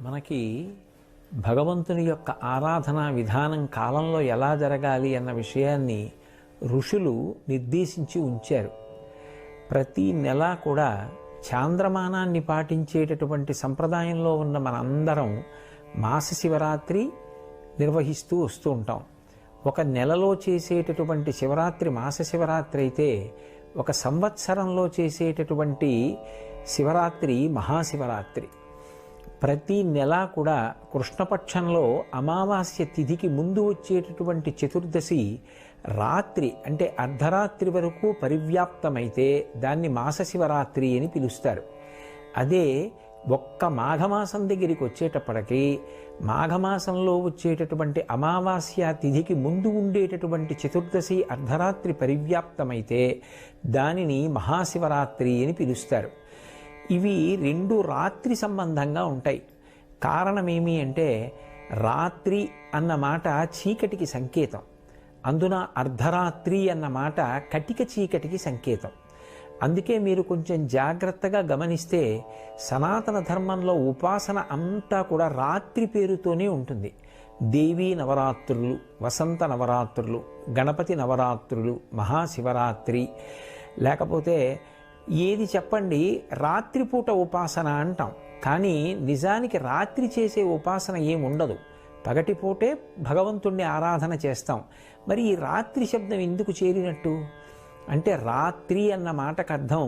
మనకి భగవంతుని యొక్క ఆరాధనా విధానం కాలంలో ఎలా జరగాలి అన్న విషయాన్ని ఋషులు నిర్దేశించి ఉంచారు. ప్రతి నెల కూడా చాంద్రమానాన్ని పాటించేటటువంటి సంప్రదాయంలో ఉన్న మనందరం మాస శివరాత్రి నిర్వహిస్తూ వస్తూ ఉంటాం. ఒక నెలలో చేసేటటువంటి శివరాత్రి మాస శివరాత్రి అయితే, ఒక సంవత్సరంలో చేసేటటువంటి శివరాత్రి మహాశివరాత్రి. ప్రతి నెల కూడా కృష్ణపక్షంలో అమావాస్య తిథికి ముందు వచ్చేటటువంటి చతుర్దశి రాత్రి అంటే అర్ధరాత్రి వరకు పరివ్యాప్తమైతే దాన్ని మాస శివరాత్రి అని పిలుస్తారు. అదే ఒక్క మాఘమాసం దగ్గరికి వచ్చేటప్పటికి మాఘమాసంలో వచ్చేటటువంటి అమావాస్య తిథికి ముందు ఉండేటటువంటి చతుర్దశి అర్ధరాత్రి పరివ్యాప్తమైతే దానిని మహాశివరాత్రి అని పిలుస్తారు. ఇవి రెండు రాత్రి సంబంధంగా ఉంటాయి. కారణమేమి అంటే, రాత్రి అన్న మాట చీకటికి సంకేతం, అందున అర్ధరాత్రి అన్న మాట కటిక చీకటికి సంకేతం. అందుకే మీరు కొంచెం జాగ్రత్తగా గమనిస్తే సనాతన ధర్మంలో ఉపాసన అంతా కూడా రాత్రి పేరుతోనే ఉంటుంది. దేవీ నవరాత్రులు, వసంత నవరాత్రులు, గణపతి నవరాత్రులు, మహాశివరాత్రి, లేకపోతే ఏది చెప్పండి రాత్రిపూట ఉపాసన అంటాం. కానీ నిజానికి రాత్రి చేసే ఉపాసన ఏముండదు, పగటిపూటే భగవంతుణ్ణి ఆరాధన చేస్తాం. మరి ఈ రాత్రి శబ్దం ఎందుకు చేరినట్టు అంటే, రాత్రి అన్న మాటకు అర్థం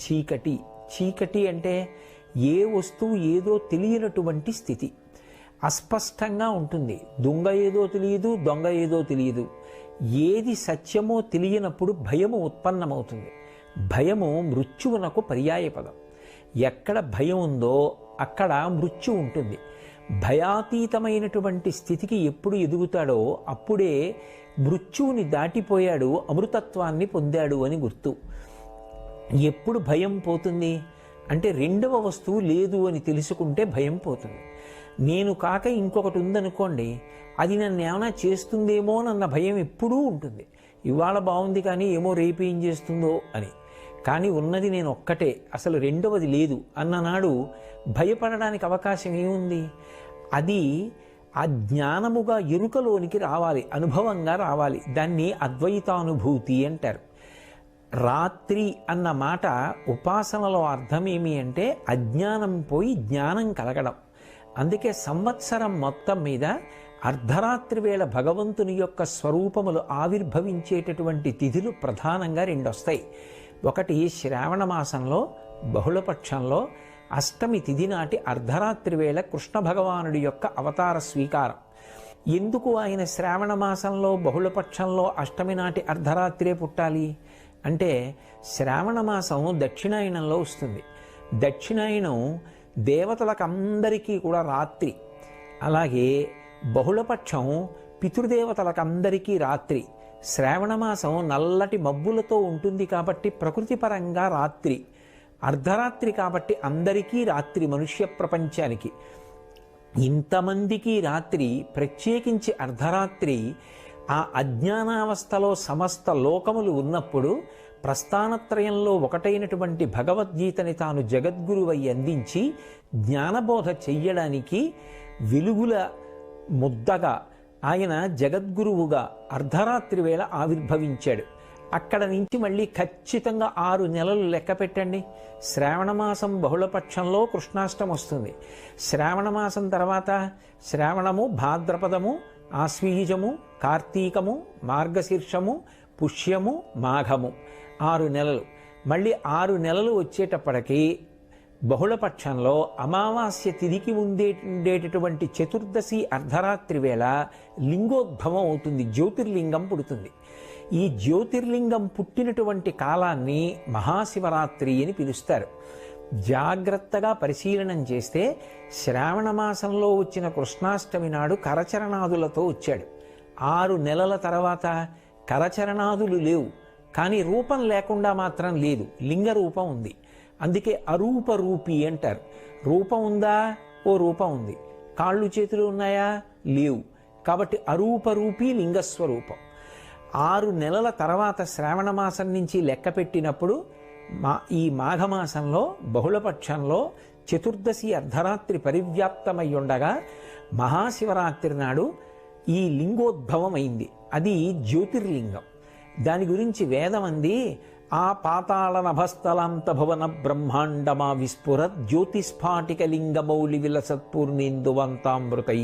చీకటి. చీకటి అంటే ఏ వస్తువు ఏదో తెలియనటువంటి స్థితి, అస్పష్టంగా ఉంటుంది. దొంగ ఏదో తెలియదు, దొంగ ఏదో తెలియదు. ఏది సత్యమో తెలియనప్పుడు భయము ఉత్పన్నమవుతుంది. భయము మృత్యువునకు పర్యాయపదం. ఎక్కడ భయం ఉందో అక్కడ మృత్యు ఉంటుంది. భయాతీతమైనటువంటి స్థితికి ఎప్పుడు ఎదుగుతాడో అప్పుడే మృత్యువుని దాటిపోయాడు, అమృతత్వాన్ని పొందాడు అని గుర్తు. ఎప్పుడు భయం పోతుంది అంటే, రెండవ వస్తువు లేదు అని తెలుసుకుంటే భయం పోతుంది. నేను కాక ఇంకొకటి ఉందనుకోండి, అది నన్ను ఏమైనా చేస్తుందేమోనన్న భయం ఎప్పుడూ ఉంటుంది. ఇవాళ బాగుంది కానీ ఏమో రేపు ఏం చేస్తుందో అని. కానీ ఉన్నది నేను ఒక్కటే, అసలు రెండవది లేదు అన్ననాడు భయపడడానికి అవకాశం ఏముంది? అది ఆ జ్ఞానముగా ఎరుకలోనికి రావాలి, అనుభవంగా రావాలి. దాన్ని అద్వైతానుభూతి అంటారు. రాత్రి అన్న మాట ఉపాసనలో అర్థమేమి అంటే, అజ్ఞానం పోయి జ్ఞానం కలగడం. అందుకే సంవత్సరం మొత్తం మీద అర్ధరాత్రి వేళ భగవంతుని యొక్క స్వరూపములు ఆవిర్భవించేటటువంటి తిథులు ప్రధానంగా రెండు వస్తాయి. ఒకటి శ్రావణ మాసంలో బహుళపక్షంలో అష్టమి తిథి నాటి అర్ధరాత్రి వేళ కృష్ణ భగవానుడి యొక్క అవతార స్వీకారం. ఎందుకు ఆయన శ్రావణ మాసంలో బహుళపక్షంలో అష్టమి నాటి అర్ధరాత్రే పుట్టాలి అంటే, శ్రావణ మాసం దక్షిణాయనంలో వస్తుంది. దక్షిణాయనం దేవతలకందరికీ కూడా రాత్రి. అలాగే బహుళపక్షం పితృదేవతలకందరికీ రాత్రి. శ్రావణమాసం నల్లటి మబ్బులతో ఉంటుంది కాబట్టి ప్రకృతి పరంగా రాత్రి. అర్ధరాత్రి కాబట్టి అందరికీ రాత్రి, మనుష్య ప్రపంచానికి. ఇంతమందికి రాత్రి, ప్రత్యేకించి అర్ధరాత్రి. ఆ అజ్ఞానావస్థలో సమస్త లోకములు ఉన్నప్పుడు ప్రస్థానత్రయంలో ఒకటైనటువంటి భగవద్గీతని తాను జగద్గురువై అందించి జ్ఞానబోధ చెయ్యడానికి వెలుగుల ముద్దగా ఆయన జగద్గురువుగా అర్ధరాత్రి వేళ ఆవిర్భవించాడు. అక్కడ నుంచి మళ్ళీ ఖచ్చితంగా 6 నెలలు లెక్క పెట్టండి. శ్రావణమాసం బహుళపక్షంలో కృష్ణాష్టమి వస్తుంది. శ్రావణమాసం తర్వాత శ్రావణము, భాద్రపదము, ఆశ్వీజము, కార్తీకము, మార్గశీర్షము, పుష్యము, మాఘము, 6 నెలలు. మళ్ళీ 6 నెలలు వచ్చేటప్పటికీ బహుళపక్షంలో అమావాస్య తిథికి ఉండేటటువంటి చతుర్దశి అర్ధరాత్రి వేళ లింగోద్భవం అవుతుంది, జ్యోతిర్లింగం పుడుతుంది. ఈ జ్యోతిర్లింగం పుట్టినటువంటి కాలాన్ని మహాశివరాత్రి అని పిలుస్తారు. జాగ్రత్తగా పరిశీలనం చేస్తే శ్రావణ మాసంలో వచ్చిన కృష్ణాష్టమి నాడు కరచరణాదులతో వచ్చాడు. 6 నెలల తర్వాత కరచరణాదులు లేవు, కానీ రూపం లేకుండా మాత్రం లేదు, లింగ రూపం ఉంది. అందుకే అరూపరూపి అంటారు. రూపం ఉందా? ఓ రూపం ఉంది. కాళ్ళు చేతులు ఉన్నాయా? లేవు. కాబట్టి అరూపరూపి లింగస్వరూపం. 6 నెలల తర్వాత శ్రావణ మాసం నుంచి లెక్క పెట్టినప్పుడు ఈ మాఘమాసంలో బహుళపక్షంలో చతుర్దశి అర్ధరాత్రి పరివ్యాప్తమై ఉండగా మహాశివరాత్రి నాడు ఈ లింగోద్భవం అయింది. అది జ్యోతిర్లింగం. దాని గురించి వేదం అంది, ఆ పాతాళ నభస్థలాంత భువన బ్రహ్మాండమా విస్ఫురత్ జ్యోతిస్ఫాటిక లింగమౌళి విలసత్పూర్ణేందువంతామృతై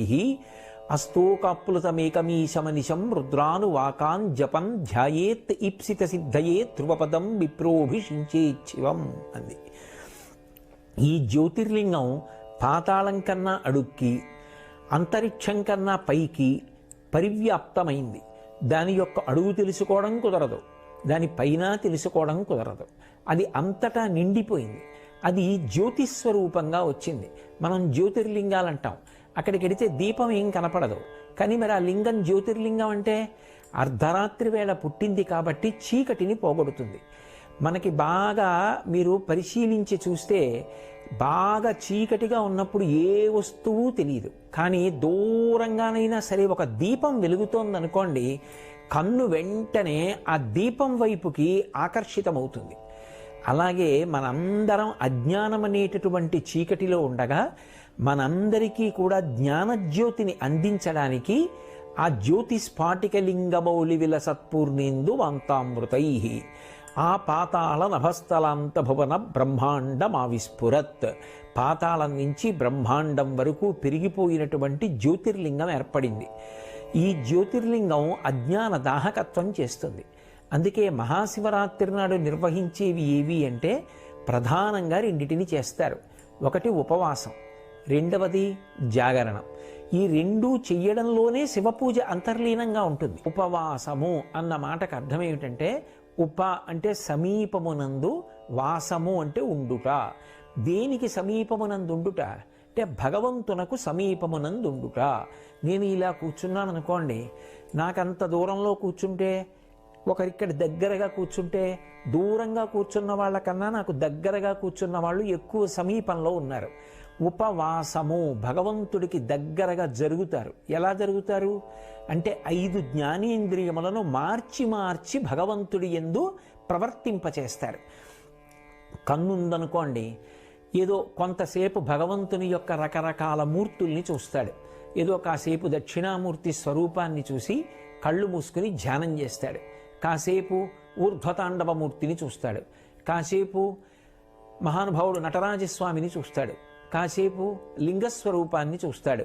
అస్తోకాప్లుతమేకమీశమనిశం రుద్రానువాకాన్ జపం ధ్యాయేత్ ఈప్సిత సిద్ధయే ధ్రువపదం విప్రోభిషించేచ్చివం అంది. ఈ జ్యోతిర్లింగం పాతాళం కన్నా అడుక్కి, అంతరిక్షం కన్నా పైకి పరివ్యాప్తమైంది. దాని యొక్క అడుగు తెలుసుకోవడం కుదరదు, దాని పైన తెలుసుకోవడం కుదరదు. అది అంతటా నిండిపోయింది. అది జ్యోతిస్వరూపంగా వచ్చింది. మనం జ్యోతిర్లింగాలు అంటాం. అక్కడికి వెడితే దీపం ఏం కనపడదు. కానీ మరి ఆ లింగం జ్యోతిర్లింగం అంటే అర్ధరాత్రి వేళ పుట్టింది కాబట్టి చీకటిని పోగొడుతుంది. మనకి బాగా మీరు పరిశీలించి చూస్తే బాగా చీకటిగా ఉన్నప్పుడు ఏ వస్తువు తెలియదు. కానీ దూరంగానైనా సరే ఒక దీపం వెలుగుతోందనుకోండి, కన్ను వెంటనే ఆ దీపం వైపుకి ఆకర్షితమవుతుంది. అలాగే మనందరం అజ్ఞానం అనేటటువంటి చీకటిలో ఉండగా మనందరికీ కూడా జ్ఞానజ్యోతిని అందించడానికి ఆ జ్యోతి స్ఫాటికలింగమౌళి విలసత్పూర్ణేందు వాంతామృతై ఆ పాతాళ నభస్థలాంత భువన బ్రహ్మాండమావిస్ఫురత్, పాతాళం నుంచి బ్రహ్మాండం వరకు పెరిగిపోయినటువంటి జ్యోతిర్లింగం ఏర్పడింది. ఈ జ్యోతిర్లింగం అజ్ఞాన దాహకత్వం చేస్తుంది. అందుకే మహాశివరాత్రి నాడు నిర్వహించేవి ఏవి అంటే ప్రధానంగా రెండిటిని చేస్తారు. ఒకటి ఉపవాసం, రెండవది జాగరణం. ఈ రెండూ చెయ్యడంలోనే శివపూజ అంతర్లీనంగా ఉంటుంది. ఉపవాసము అన్న మాటకు అర్థం ఏమిటంటే, ఉప అంటే సమీపమునందు, వాసము అంటే ఉండుట. దేనికి సమీపమునందు ఉండుట అంటే భగవంతునకు సమీపమునందు ఉండుట. నేను ఇలా కూర్చున్నాను అనుకోండి, నాకంత దూరంలో కూర్చుంటే, ఒకరిక్కడ దగ్గరగా కూర్చుంటే, దూరంగా కూర్చున్న వాళ్ళకన్నా నాకు దగ్గరగా కూర్చున్న వాళ్ళు ఎక్కువ సమీపంలో ఉన్నారు. ఉపవాసము, భగవంతుడికి దగ్గరగా జరుగుతారు. ఎలా జరుగుతారు అంటే 5 జ్ఞానేంద్రియములను మార్చి మార్చి భగవంతుడి యందు ప్రవర్తింపచేస్తారు. కన్నుందనుకోండి, ఏదో కొంతసేపు భగవంతుని యొక్క రకరకాల మూర్తుల్ని చూస్తాడు. ఏదో కాసేపు దక్షిణామూర్తి స్వరూపాన్ని చూసి కళ్ళు మూసుకుని ధ్యానం చేస్తాడు. కాసేపు ఊర్ధ్వతాండవమూర్తిని చూస్తాడు. కాసేపు మహానుభావుడు నటరాజస్వామిని చూస్తాడు. కాసేపు లింగస్వరూపాన్ని చూస్తాడు.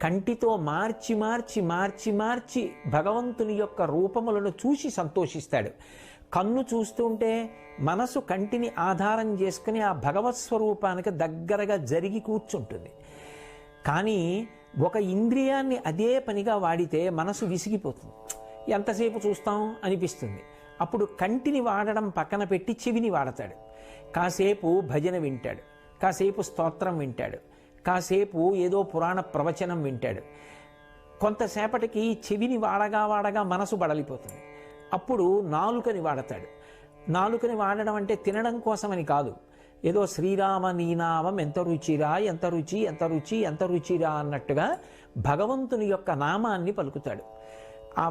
కంటితో మార్చి మార్చి మార్చి మార్చి భగవంతుని యొక్క రూపములను చూసి సంతోషిస్తాడు. కన్ను చూస్తుంటే మనసు కంటిని ఆధారం చేసుకుని ఆ భగవత్ స్వరూపానికి దగ్గరగా జరిగి కూర్చుంటుంది. కానీ ఒక ఇంద్రియాన్ని అదే పనిగా వాడితే మనసు విసిగిపోతుంది. ఎంతసేపు చూస్తాం అనిపిస్తుంది. అప్పుడు కంటిని వాడడం పక్కన పెట్టి చెవిని వాడతాడు. కాసేపు భజన వింటాడు, కాసేపు స్తోత్రం వింటాడు, కాసేపు ఏదో పురాణ ప్రవచనం వింటాడు. కొంతసేపటికి చెవిని వాడగా వాడగా మనసు బడలిపోతుంది. అప్పుడు నాలుకని వాడతాడు. నాలుకని వాడడం అంటే తినడం కోసమని కాదు. ఏదో శ్రీరామ నీనామం ఎంత రుచిరా, ఎంత రుచి, ఎంత రుచి, ఎంత రుచిరా అన్నట్టుగా భగవంతుని యొక్క నామాన్ని పలుకుతాడు. ఆ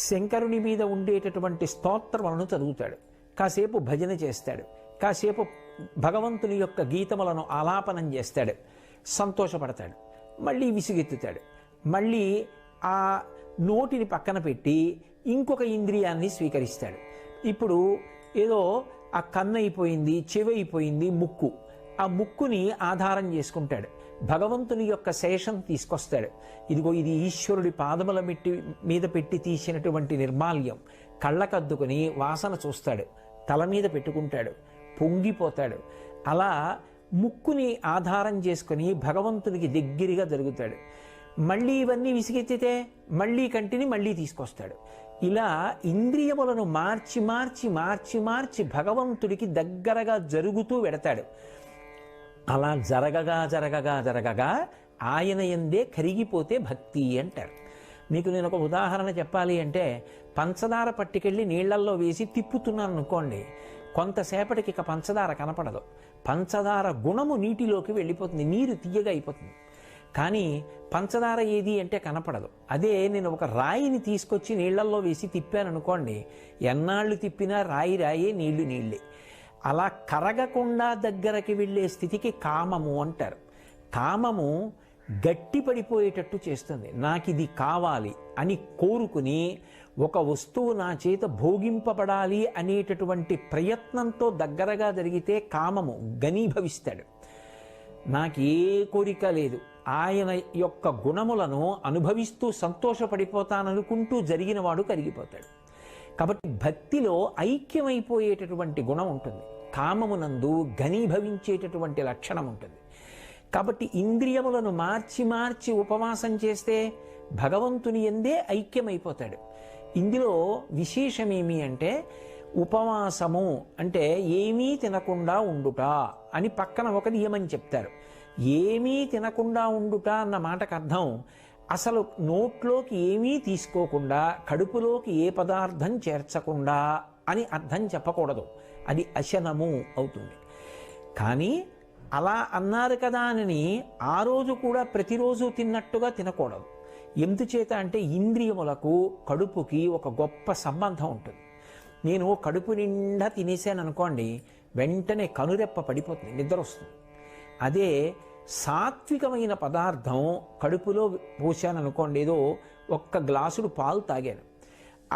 శంకరుని మీద ఉండేటటువంటి స్తోత్రములను చదువుతాడు. కాసేపు భజన చేస్తాడు. కాసేపు భగవంతుని యొక్క గీతములను ఆలాపనం చేస్తాడు. సంతోషపడతాడు. మళ్ళీ విసుగెత్తుతాడు. మళ్ళీ ఆ నోటిని పక్కన పెట్టి ఇంకొక ఇంద్రియాన్ని స్వీకరిస్తాడు. ఇప్పుడు ఏదో ఆ కన్ను అయిపోయింది, చెవి అయిపోయింది, ముక్కు. ఆ ముక్కుని ఆధారం చేసుకుంటాడు. భగవంతుని యొక్క శేషం తీసుకొస్తాడు. ఇదిగో ఇది ఈశ్వరుడి పాదముల మీద పెట్టి తీసినటువంటి నిర్మాల్యం. కళ్ళకద్దుకుని వాసన చూస్తాడు. తల మీద పెట్టుకుంటాడు. పొంగిపోతాడు. అలా ముక్కుని ఆధారం చేసుకుని భగవంతునికి దగ్గరగా జరుగుతాడు. మళ్ళీ ఇవన్నీ విసిగెత్తితే మళ్ళీ కంటిని మళ్ళీ తీసుకొస్తాడు. ఇలా ఇంద్రియములను మార్చి మార్చి మార్చి మార్చి భగవంతుడికి దగ్గరగా జరుగుతూ వెడతాడు. అలా జరగగా జరగగా జరగగా ఆయన యందే కరిగిపోతే భక్తి అంటారు. మీకు నేను ఒక ఉదాహరణ చెప్పాలి అంటే, పంచదార పట్టుకెళ్ళి నీళ్లల్లో వేసి తిప్పుతున్నాను అనుకోండి, కొంతసేపటికి ఇక పంచదార కనపడదు. పంచదార గుణము నీటిలోకి వెళ్ళిపోతుంది, నీరు తీయగా అయిపోతుంది. కానీ పంచదార ఏది అంటే కనపడదు. అదే నేను ఒక రాయిని తీసుకొచ్చి నీళ్లల్లో వేసి తిప్పాను అనుకోండి, ఎన్నాళ్ళు తిప్పినా రాయి రాయే, నీళ్లు నీళ్ళే. అలా కరగకుండా దగ్గరకి వెళ్ళే స్థితికి కామము అంటారు. కామము గట్టి పడిపోయేటట్టు చేస్తుంది. నాకు ఇది కావాలి అని కోరుకుని ఒక వస్తువు నా చేత భోగింపబడాలి అనేటటువంటి ప్రయత్నంతో దగ్గరగా జరిగితే కామము ఘనీభవిస్తాడు. నాకు ఏ కోరిక లేదు, ఆయన యొక్క గుణములను అనుభవిస్తూ సంతోషపడిపోతాననుకుంటూ జరిగిన వాడు కరిగిపోతాడు. కాబట్టి భక్తిలో ఐక్యమైపోయేటటువంటి గుణం ఉంటుంది, కామమునందు ఘనీభవించేటటువంటి లక్షణం ఉంటుంది. కాబట్టి ఇంద్రియములను మార్చి మార్చి ఉపవాసం చేస్తే భగవంతుని యందే ఐక్యమైపోతాడు. ఇందులో విశేషమేమి అంటే ఉపవాసము అంటే ఏమీ తినకుండా ఉండుట అని పక్కన ఒక నియమం చెప్తారు. ఏమీ తినకుండా ఉండుట అన్న మాటకు అర్థం అసలు నోట్లోకి ఏమీ తీసుకోకుండా, కడుపులోకి ఏ పదార్థం చేర్చకుండా అని అర్థం చెప్పకూడదు, అది అశనము అవుతుంది. కానీ అలా అన్నారు కదా అని ఆ రోజు కూడా ప్రతిరోజు తిన్నట్టుగా తినకూడదు. ఎందుచేత అంటే ఇంద్రియములకు కడుపుకి ఒక గొప్ప సంబంధం ఉంటుంది. నేను కడుపు నిండా తినేసాను అనుకోండి, వెంటనే కనురెప్ప పడిపోతుంది, నిద్ర వస్తుంది. అదే సాత్వికమైన పదార్థం కడుపులో పోసాను అనుకోండి, ఏదో ఒక్క గ్లాసుడు పాలు తాగాను,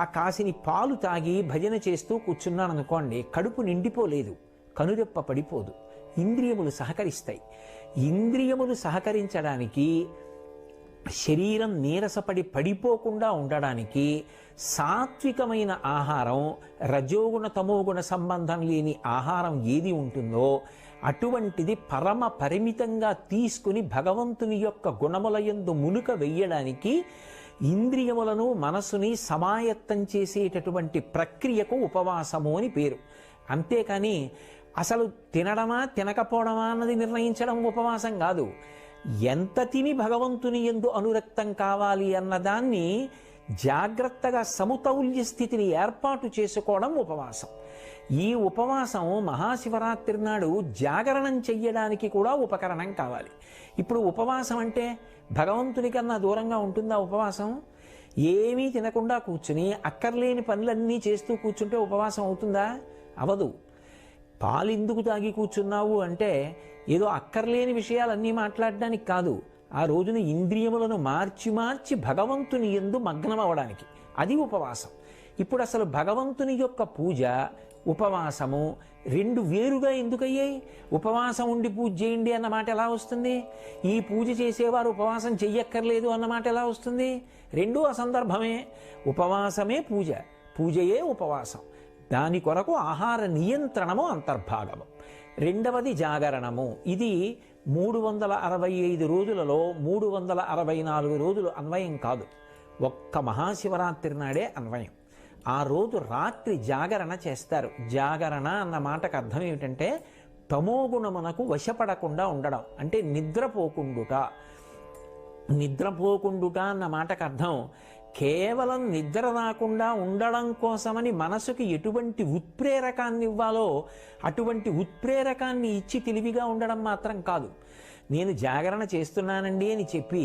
ఆ కాసిని పాలు తాగి భజన చేస్తూ కూర్చున్నాను అనుకోండి, కడుపు నిండిపోలేదు, కనురెప్ప పడిపోదు, ఇంద్రియములు సహకరిస్తాయి. ఇంద్రియములు సహకరించడానికి, శరీరం నీరసపడి పడిపోకుండా ఉండడానికి సాత్వికమైన ఆహారం, రజోగుణ తమోగుణ సంబంధం లేని ఆహారం ఏది ఉంటుందో అటువంటిది పరమ పరిమితంగా తీసుకుని భగవంతుని యొక్క గుణములయందు మునుక వెయ్యడానికి ఇంద్రియములను మనసుని సమాయత్తం చేసేటటువంటి ప్రక్రియకు ఉపవాసము అని పేరు. అంతేకాని అసలు తినడమా తినకపోవడమా అన్నది నిర్ణయించడం ఉపవాసం కాదు. ఎంత తిని భగవంతుని యందు అనురక్తం కావాలి అన్నదాన్ని జాగ్రత్తగా సమతౌల్య స్థితిని ఏర్పాటు చేసుకోవడం ఉపవాసం. ఈ ఉపవాసం మహాశివరాత్రి నాడు జాగరణం చెయ్యడానికి కూడా ఉపకరణం కావాలి. ఇప్పుడు ఉపవాసం అంటే భగవంతుని కన్నా దూరంగా ఉంటుందా ఉపవాసం? ఏమీ తినకుండా కూర్చుని అక్కర్లేని పనులన్నీ చేస్తూ కూర్చుంటే ఉపవాసం అవుతుందా? అవదు. పాలెందుకు తాగి కూర్చున్నావు అంటే ఏదో అక్కర్లేని విషయాలన్నీ మాట్లాడడానికి కాదు, ఆ రోజున ఇంద్రియములను మార్చి మార్చి భగవంతుని యందు మగ్నం అవడానికి, అది ఉపవాసం. ఇప్పుడు అసలు భగవంతుని యొక్క పూజ, ఉపవాసము రెండు వేరుగా ఎందుకయ్యాయి? ఉపవాసం ఉండి పూజ చేయండి అన్న మాట ఎలా వస్తుంది? ఈ పూజ చేసేవారు ఉపవాసం చెయ్యక్కర్లేదు అన్న మాట ఎలా వస్తుంది? రెండూ అసందర్భమే. ఉపవాసమే పూజ, పూజయే ఉపవాసం. దాని కొరకు ఆహార నియంత్రణము అంతర్భాగము. రెండవది జాగరణము. ఇది 365 రోజులలో 364 రోజులు అన్వయం కాదు, ఒక్క మహాశివరాత్రి నాడే అన్వయం. ఆ రోజు రాత్రి జాగరణ చేస్తారు. జాగరణ అన్న మాటకు అర్థం ఏమిటంటే తమోగుణమునకు వశపడకుండా ఉండడం, అంటే నిద్రపోకుండుట. నిద్రపోకుండుట అన్న మాటకు అర్థం కేవలం నిద్ర రాకుండా ఉండడం కోసమని మనసుకి ఎటువంటి ఉత్ప్రేరకాన్ని ఇవ్వాలో అటువంటి ఉత్ప్రేరకాన్ని ఇచ్చి తెలివిగా ఉండడం మాత్రం కాదు. నేను జాగరణ చేస్తున్నానండి అని చెప్పి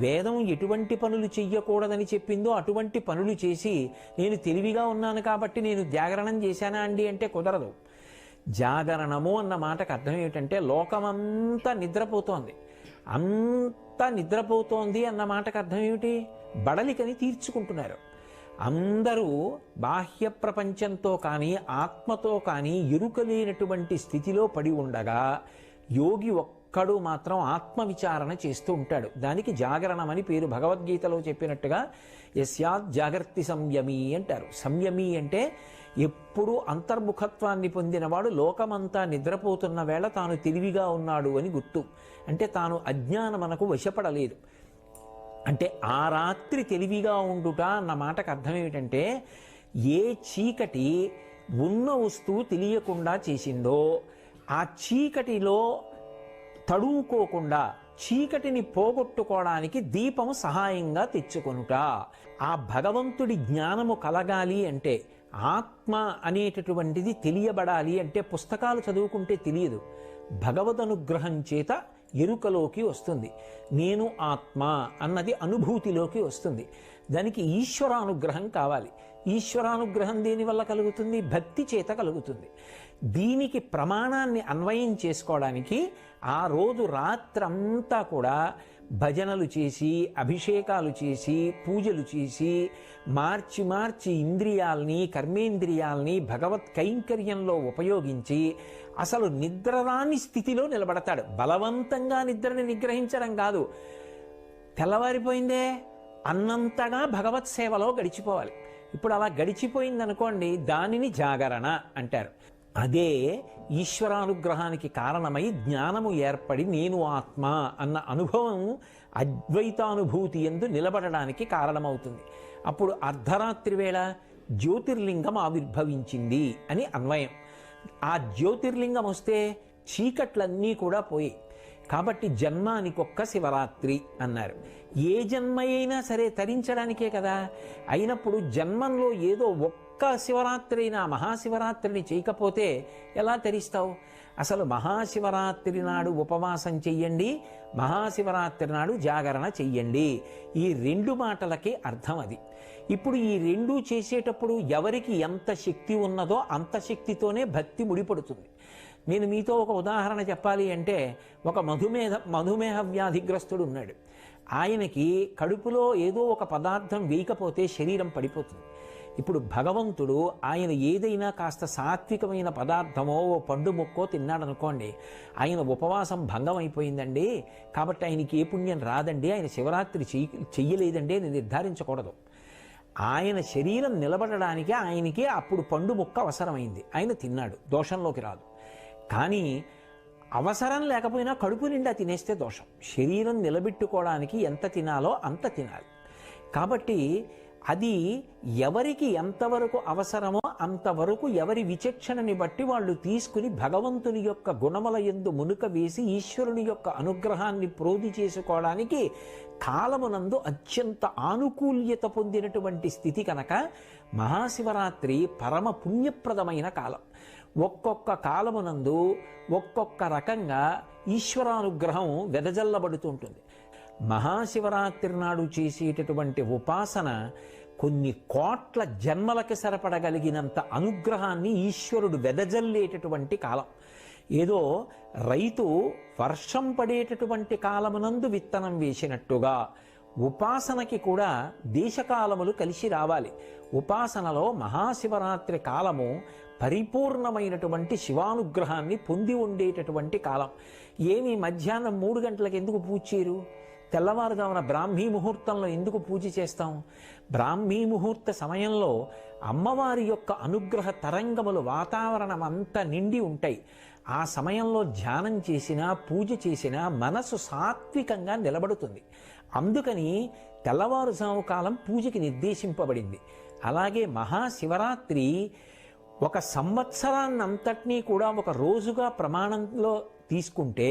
వేదం ఎటువంటి పనులు చెయ్యకూడదని చెప్పిందో అటువంటి పనులు చేసి నేను తెలివిగా ఉన్నాను కాబట్టి నేను జాగరణం చేశానా అండి అంటే కుదరదు. జాగరణము అన్న మాటకు అర్థం ఏమిటంటే లోకమంతా నిద్రపోతోంది, అంతా నిద్రపోతోంది అన్న మాటకు అర్థం ఏమిటి? బడలికని తీర్చుకుంటున్నారు. అందరూ బాహ్య ప్రపంచంతో కానీ ఆత్మతో కానీ ఎరుకలేనటువంటి స్థితిలో పడి ఉండగా యోగి ఒక్కడు మాత్రం ఆత్మవిచారణ చేస్తూ ఉంటాడు. దానికి జాగరణం అని పేరు. భగవద్గీతలో చెప్పినట్టుగా యస్యాత్ జాగర్తి సంయమీ అంటారు. సంయమీ అంటే ఎప్పుడూ అంతర్ముఖత్వాన్ని పొందినవాడు లోకమంతా నిద్రపోతున్న వేళ తాను తెలివిగా ఉన్నాడు అని గుర్తు. అంటే తాను అజ్ఞానమునకు వశపడలేదు. అంటే ఆ రాత్రి తెలివిగా ఉండుట అన్న మాటకు అర్థం ఏమిటంటే ఏ చీకటి ఉన్న వస్తువు తెలియకుండా చేసిందో ఆ చీకటిలో తడువుకోకుండా చీకటిని పోగొట్టుకోవడానికి దీపము సహాయంగా తెచ్చుకొనుట. ఆ భగవంతుడి జ్ఞానము కలగాలి అంటే, ఆత్మ అనేటటువంటిది తెలియబడాలి అంటే పుస్తకాలు చదువుకుంటే తెలియదు, భగవద్ అనుగ్రహం చేత ఎరుకలోకి వస్తుంది. నేను ఆత్మ అన్నది అనుభూతిలోకి వస్తుంది. దానికి ఈశ్వరానుగ్రహం కావాలి. ఈశ్వరానుగ్రహం దేనివల్ల కలుగుతుంది? భక్తి చేత కలుగుతుంది. దీనికి ప్రమాణాన్ని అన్వయం చేసుకోవడానికి ఆ రోజు రాత్రంతా కూడా భజనలు చేసి, అభిషేకాలు చేసి, పూజలు చేసి, మార్చి మార్చి ఇంద్రియాల్ని, కర్మేంద్రియాల్ని భగవత్ కైంకర్యంలో ఉపయోగించి అసలు నిద్రరాని స్థితిలో నిలబడతాడు. బలవంతంగా నిద్రని నిగ్రహించడం కాదు. తెల్లవారిపోయిందే అన్నంతగా భగవత్ సేవలో గడిచిపోవాలి. ఇప్పుడు అలా గడిచిపోయిందనుకోండి, దానిని జాగరణ అంటారు. అదే ఈశ్వరానుగ్రహానికి కారణమై జ్ఞానము ఏర్పడి నేను ఆత్మ అన్న అనుభవం అద్వైతానుభూతి యందు నిలబడడానికి కారణమవుతుంది. అప్పుడు అర్ధరాత్రి వేళ జ్యోతిర్లింగం ఆవిర్భవించింది అని అన్వయం. ఆ జ్యోతిర్లింగం వస్తే చీకట్లన్నీ కూడా పోయి, కాబట్టి జన్మానికొక్క శివరాత్రి అన్నారు. ఏ జన్మ అయినా సరే తరించడానికే కదా. అయినప్పుడు జన్మంలో ఏదో ఒక్క శివరాత్రి అయినా మహాశివరాత్రిని చేయకపోతే ఎలా తరిస్తావు? అసలు మహాశివరాత్రి నాడు ఉపవాసం చెయ్యండి, మహాశివరాత్రి నాడు జాగరణ చెయ్యండి. ఈ రెండు మాటలకి అర్థం అది. ఇప్పుడు ఈ రెండూ చేసేటప్పుడు ఎవరికి ఎంత శక్తి ఉన్నదో అంత శక్తితోనే భక్తి ముడిపడుతుంది. నేను మీతో ఒక ఉదాహరణ చెప్పాలి అంటే, ఒక మధుమేహ వ్యాధిగ్రస్తుడు ఉన్నాడు. ఆయనకి కడుపులో ఏదో ఒక పదార్థం వేయకపోతే శరీరం పడిపోతుంది. ఇప్పుడు భగవంతుడు ఆయన ఏదైనా కాస్త సాత్వికమైన పదార్థమో ఓ పండు మొక్కో తిన్నాడనుకోండి, ఆయన ఉపవాసం భంగం అయిపోయిందండి, కాబట్టి ఆయనకి ఏ పుణ్యం రాదండి, ఆయన శివరాత్రి చెయ్యలేదండి అని నిర్ధారించకూడదు. ఆయన శరీరం నిలబడడానికి ఆయనకి అప్పుడు పండు ముక్క అవసరమైంది, ఆయన తిన్నాడు, దోషంలోకి రాదు. కానీ అవసరం లేకపోయినా కడుపు నిండా తినేస్తే దోషం. శరీరం నిలబెట్టుకోవడానికి ఎంత తినాలో అంత తినాలి. కాబట్టి అది ఎవరికి ఎంతవరకు అవసరమో అంతవరకు ఎవరి విచక్షణని బట్టి వాళ్ళు తీసుకుని భగవంతుని యొక్క గుణముల యందు మునుక వేసి ఈశ్వరుని యొక్క అనుగ్రహాన్ని ప్రోధి చేసుకోవడానికి కాలమునందు అత్యంత ఆనుకూల్యత పొందినటువంటి స్థితి కనుక మహాశివరాత్రి పరమ పుణ్యప్రదమైన కాలం. ఒక్కొక్క కాలమునందు ఒక్కొక్క రకంగా ఈశ్వరానుగ్రహం వెదజల్లబడుతూ ఉంటుంది. మహాశివరాత్రి నాడు చేసేటటువంటి ఉపాసన కొన్ని కోట్ల జన్మలకి సరిపడగలిగినంత అనుగ్రహాన్ని ఈశ్వరుడు వెదజల్లేటటువంటి కాలం. ఏదో రైతు వర్షం పడేటటువంటి కాలమునందు విత్తనం వేసినట్టుగా ఉపాసనకి కూడా దేశకాలములు కలిసి రావాలి. ఉపాసనలో మహాశివరాత్రి కాలము పరిపూర్ణమైనటువంటి శివానుగ్రహాన్ని పొంది ఉండేటటువంటి కాలం. ఏమి మధ్యాహ్నం 3 గంటలకు ఎందుకు పూజ చేయరు? తెల్లవారుజామున బ్రాహ్మీ ముహూర్తంలో ఎందుకు పూజ చేస్తాం? బ్రాహ్మీ ముహూర్త సమయంలో అమ్మవారి యొక్క అనుగ్రహ తరంగములు వాతావరణం అంతా నిండి ఉంటాయి. ఆ సమయంలో ధ్యానం చేసినా పూజ చేసినా మనసు సాత్వికంగా నిలబడుతుంది. అందుకని తెల్లవారుజాము కాలం పూజకి నిర్దేశింపబడింది. అలాగే మహాశివరాత్రి ఒక సంవత్సరాన్నంతటినీ కూడా ఒక రోజుగా ప్రమాణంలో తీసుకుంటే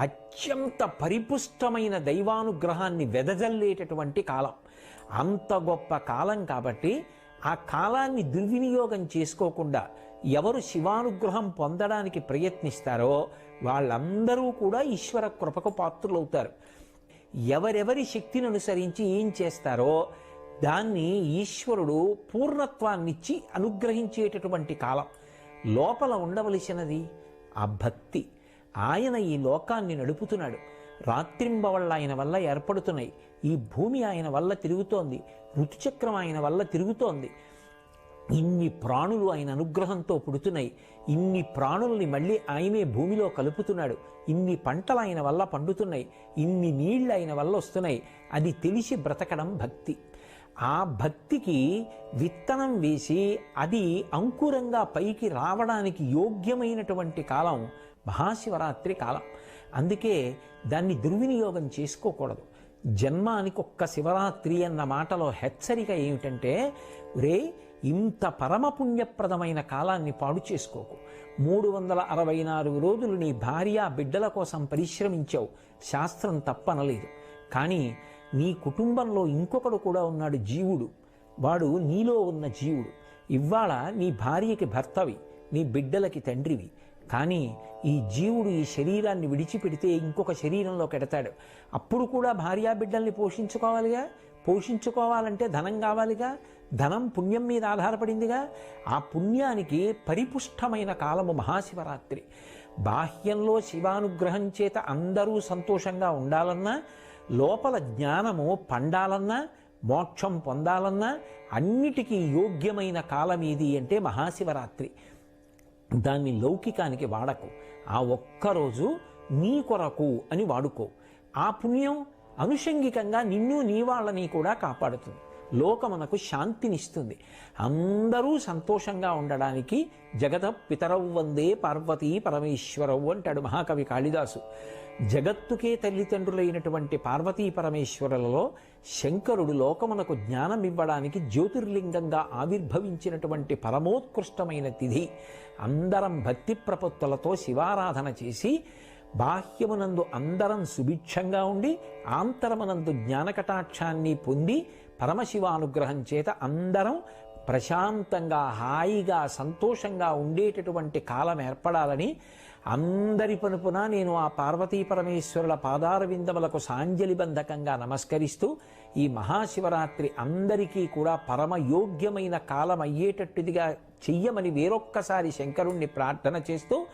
అత్యంత పరిపుష్టమైన దైవానుగ్రహాన్ని వెదజల్లేటటువంటి కాలం. అంత గొప్ప కాలం కాబట్టి ఆ కాలాన్ని దుర్వినియోగం చేసుకోకుండా ఎవరు శివానుగ్రహం పొందడానికి ప్రయత్నిస్తారో వాళ్ళందరూ కూడా ఈశ్వర కృపకు పాత్రులవుతారు. ఎవరెవరి శక్తిని అనుసరించి ఏం చేస్తారో దాన్ని ఈశ్వరుడు పూర్ణత్వాన్నిచ్చి అనుగ్రహించేటటువంటి కాలం. లోపల ఉండవలసినది ఆ భక్తి. ఆయన ఈ లోకాన్ని నడుపుతున్నాడు. రాత్రింబవళ్ళ ఆయన వల్ల ఏర్పడుతున్నాయి. ఈ భూమి ఆయన వల్ల తిరుగుతోంది. ఋతుచక్రం ఆయన వల్ల తిరుగుతోంది. ఇన్ని ప్రాణులు ఆయన అనుగ్రహంతో పుడుతున్నాయి. ఇన్ని ప్రాణుల్ని మళ్ళీ ఆయనే భూమిలో కలుపుతున్నాడు. ఇన్ని పంటలు ఆయన వల్ల పండుతున్నాయి. ఇన్ని నీళ్లు ఆయన వల్ల వస్తున్నాయి. అది తెలిసి బ్రతకడం భక్తి. ఆ భక్తికి విత్తనం వేసి అది అంకురంగా పైకి రావడానికి యోగ్యమైనటువంటి కాలం మహాశివరాత్రి కాలం. అందుకే దాన్ని దుర్వినియోగం చేసుకోకూడదు. జన్మానికి ఒక్క శివరాత్రి అన్న మాటలో హెచ్చరిక ఏమిటంటే, రే ఇంత పరమపుణ్యప్రదమైన కాలాన్ని పాడు చేసుకోకు. 364 రోజులు నీ భార్య బిడ్డల కోసం పరిశ్రమించావు, శాస్త్రం తప్పనలేదు. కానీ నీ కుటుంబంలో ఇంకొకడు కూడా ఉన్నాడు, జీవుడు. వాడు నీలో ఉన్న జీవుడు. ఇవాళ నీ భార్యకి భర్తవి, నీ బిడ్డలకి తండ్రివి. కానీ ఈ జీవుడు ఈ శరీరాన్ని విడిచిపెడితే ఇంకొక శరీరంలోకి ఎడతాడు. అప్పుడు కూడా భార్యాబిడ్డల్ని పోషించుకోవాలిగా. పోషించుకోవాలంటే ధనం కావాలిగా. ధనం పుణ్యం మీద ఆధారపడిందిగా. ఆ పుణ్యానికి పరిపుష్టమైన కాలము మహాశివరాత్రి. బాహ్యంలో శివానుగ్రహం చేత అందరూ సంతోషంగా ఉండాలన్నా, లోపల జ్ఞానము పండాలన్నా, మోక్షం పొందాలన్నా అన్నిటికీ యోగ్యమైన కాలం ఏది అంటే మహాశివరాత్రి. దాన్ని లౌకికానికి వాడకు. ఆ ఒక్కరోజు నీ కొరకు అని వాడుకో. ఆ పుణ్యం అనుషంగికంగా నిన్ను నీ వాళ్ళని కూడా కాపాడుతుంది. లోకమునకు శాంతినిస్తుంది. అందరూ సంతోషంగా ఉండడానికి జగత పితరవు వందే పార్వతీ పరమేశ్వరవు అంటాడు మహాకవి కాళిదాసు. జగత్తుకే తల్లిదండ్రులైనటువంటి పార్వతీ పరమేశ్వరులలో శంకరుడు లోకమునకు జ్ఞానం ఇవ్వడానికి జ్యోతిర్లింగంగా ఆవిర్భవించినటువంటి పరమోత్కృష్టమైన తిథి. అందరం భక్తి ప్రపత్తులతో శివారాధన చేసి బాహ్యమునందు అందరం సుభిక్షంగా ఉండి ఆంతరమునందు జ్ఞానకటాక్షాన్ని పొంది పరమశివానుగ్రహం చేత అందరం ప్రశాంతంగా హాయిగా సంతోషంగా ఉండేటటువంటి కాలం ఏర్పడాలని అందరి పనుపున నేను ఆ పార్వతీ పరమేశ్వరుల పాదార విందములకు సాంజలిబంధకంగా నమస్కరిస్తూ ఈ మహాశివరాత్రి అందరికీ కూడా పరమయోగ్యమైన కాలం అయ్యేటట్టుదిగా చెయ్యమని వేరొక్కసారి శంకరుణ్ణి ప్రార్థన చేస్తూ